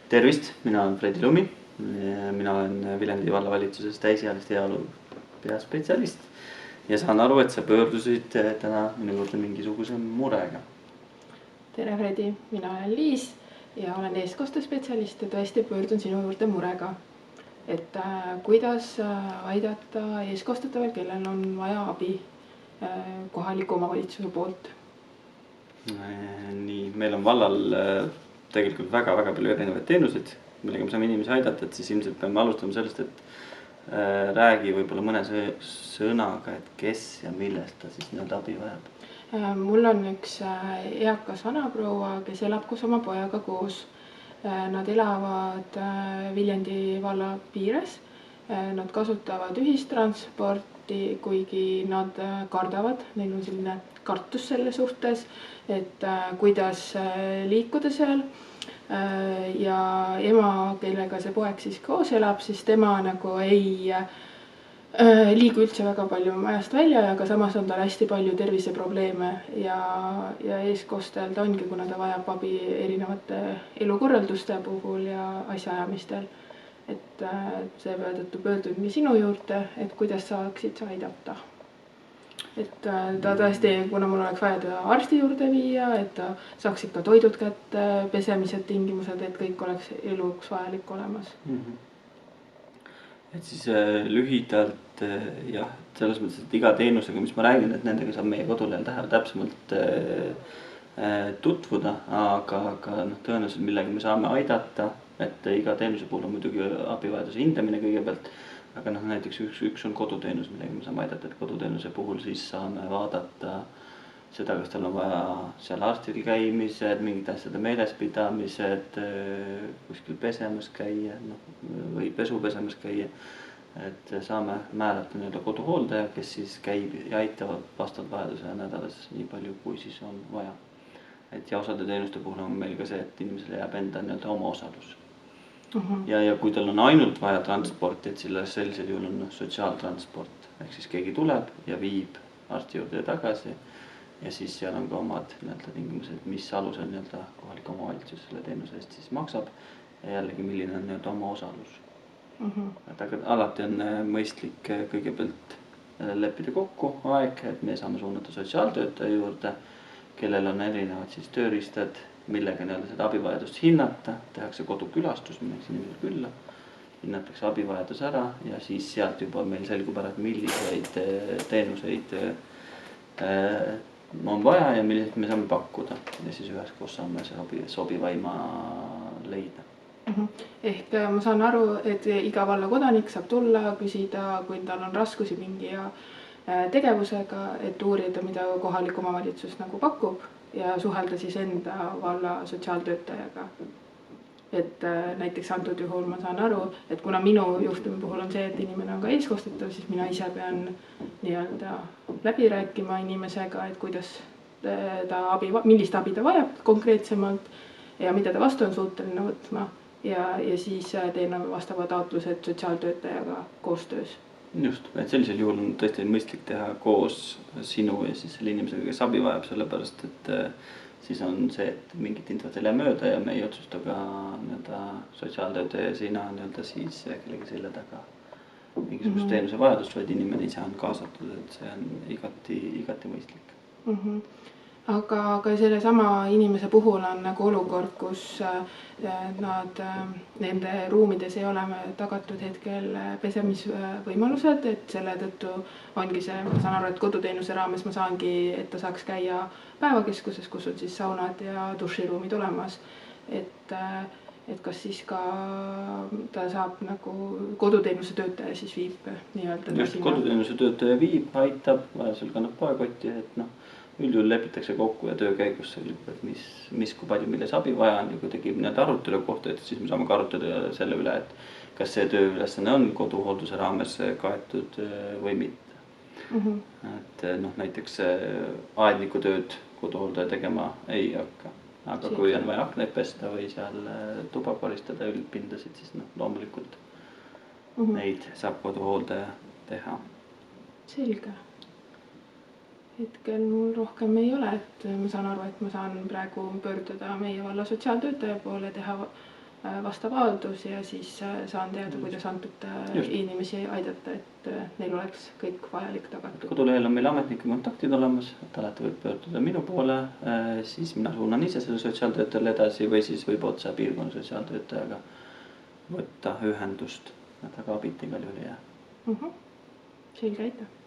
Tervist, mina olen Fredi Lumi. Mina olen Viljandi vallavalitsuses täisealiste heaolu peaspetsialist ja saan aru, et sa pöördusid täna minu juurde mingisuguse murega. Tere Fredi, mina olen Liis ja olen eestkostespetsialist ja tõesti pöördun sinu juurde murega. Et kuidas aidata eeskostetaval, kellel on vaja abi kohaliku omavalitsuse poolt? Nii, meil on vallal tegelikult väga palju erinevaid teenuseid, millega me saame inimesi aidata, et siis ilmselt peame alustama sellest, et räägi võib-olla mõne sõnaga, et kes ja millest ta siis nii-öelda abi vajab. Mul on üks eakas vanaproua, kes elab koos oma pojaga koos. Nad elavad Viljandi valla piires. Nad kasutavad ühistransporti, kuigi nad kardavad, neil on selline kartus selle suhtes, et kuidas liikuda seal. Ja ema, kellega see poeg siis koos elab, siis tema nagu ei liigu üldse väga palju majast välja, aga samas on tal hästi palju terviseprobleeme ja eeskostel ta ongi, kuna ta vajab abi erinevate elukorralduste puhul ja asjaajamistel. Et seetõttu pöördun sinu juurde, et kuidas saaksid sa aidata. Et ta tõesti, kuna mul oleks vaja ta arsti juurde viia, et ta saaks ikka toidud kätte, pesemised tingimused, et kõik oleks eluks vajalik olemas. Et siis lühidalt jah, selles mõttes, et iga teenusega, mis ma räägin, et nendega saab meie kodulehel täpsemalt tutvuda, aga tõenäoliselt millega me saame aidata, et iga teenuse puhul on muidugi abivajaduse hindamine kõigepealt, aga näiteks üks on koduteenus, millega me saame aidata, et koduteenuse puhul siis saame vaadata seda, kas tal on vaja seal arstil käimised, mingid asjade meelespidamised, kuskil pesemas käia või pesu pesemas käia. Et saame määrata nii-öelda koduhooldaja, kes siis käib ja aitab vastavalt vajadusele nädalas nii palju, kui siis on vaja. Et ja osade teenuste puhul on meil ka see, et inimesele jääb enda nii-öelda oma osalus. Ja kui tal on ainult vaja transporti, et sellisel juhul on sotsiaaltransport. Ehk siis keegi tuleb ja viib arsti juurde tagasi. Ja siis seal on ka omad tingimused, mis alusel kohalik omavalitsus selle teenuse eest siis maksab ja jällegi milline on oma osalus. Aga alati on mõistlik kõigepealt leppida kokku aeg, et me saame suunata sotsiaaltöötaja juurde, kellel on erinevad siis tööriistad, millega seda abivajadust hinnata, tehakse kodukülastus, minnakse inimesel külla, hinnatakse abivajadus ära ja siis sealt juba meil selgub ära, et milliseid teenuseid on vaja ja millised me saame pakkuda ja siis üheskoos saame sobivaima leida. Ehk ma saan aru, et iga valla kodanik saab tulla, küsida, kui tal on raskusi mingi tegevusega, et uurida, mida kohalik omavalitsus nagu pakub ja suhelda siis enda valla sotsiaaltöötajaga. Et näiteks antud juhul ma saan aru, et kuna minu juhtumi puhul on see, et inimene on ka eeskostetav, siis mina ise pean nii-öelda läbi rääkima inimesega, et kuidas ta millist abi ta vajab konkreetsemalt ja mida ta vastu on suuteline võtma ja siis teen vastava taotlused sotsiaaltöötajaga koostöös. Just, et sellisel juhul on tõesti mõistlik teha koos sinu ja siis selle inimesega, kes abi vajab, sellepärast, et siis on see, et mingit infot ei lähe mööda ja me ei otsusta ka sotsiaaltöötaja ja sina siis kellegi selja taga mingisugust teenuse vajadust, vaid inimene ise on kaasatud, et see on igati mõistlik. Aga selle sama inimese puhul on nagu olukord, kus nende ruumides ei ole tagatud hetkel pesemisvõimalused, et selle tõttu ongi see, ma saan aru, et koduteenuse raames ma saangi, et ta saaks käia päevakeskuses, kus on siis saunad ja duširuumid olemas. Et kas siis ka ta saab nagu koduteenuse töötaja siis viib nii-öelda. Just, koduteenuse töötaja viib, aitab, vajadusel kannab poekotti, et üldjuhul lepitakse kokku ja töö käigus selgub, et mis kui palju milles abi vaja on ja kui tekib arutelu kohta, et siis me saame ka arutada selle üle, et kas see tööülesanne on koduhoolduse raames kaetud või mitte. Et näiteks aedniku tööd koduhooldaja tegema ei hakka, aga kui on vaja akneid pesta või seal tuba koristada üldpindasid, siis loomulikult neid saab koduhooldaja teha. Selge. Hetkel mul rohkem ei ole, et ma saan aru, et ma saan praegu pöörduda meie valla sotsiaaltöötaja poole, teha vastav avaldus ja siis saan teada, kuidas antud inimesi aidata, et neil oleks kõik vajalik tagatud. Kodulehel on meil ametnike kontaktid olemas, et alati võib pöörduda minu poole, siis mina suunan ise selle sotsiaaltöötajale edasi või siis võib otse piirkonna sotsiaaltöötajaga võtta ühendust, et väga abit igal juhul ei jää. Selge, aitäh!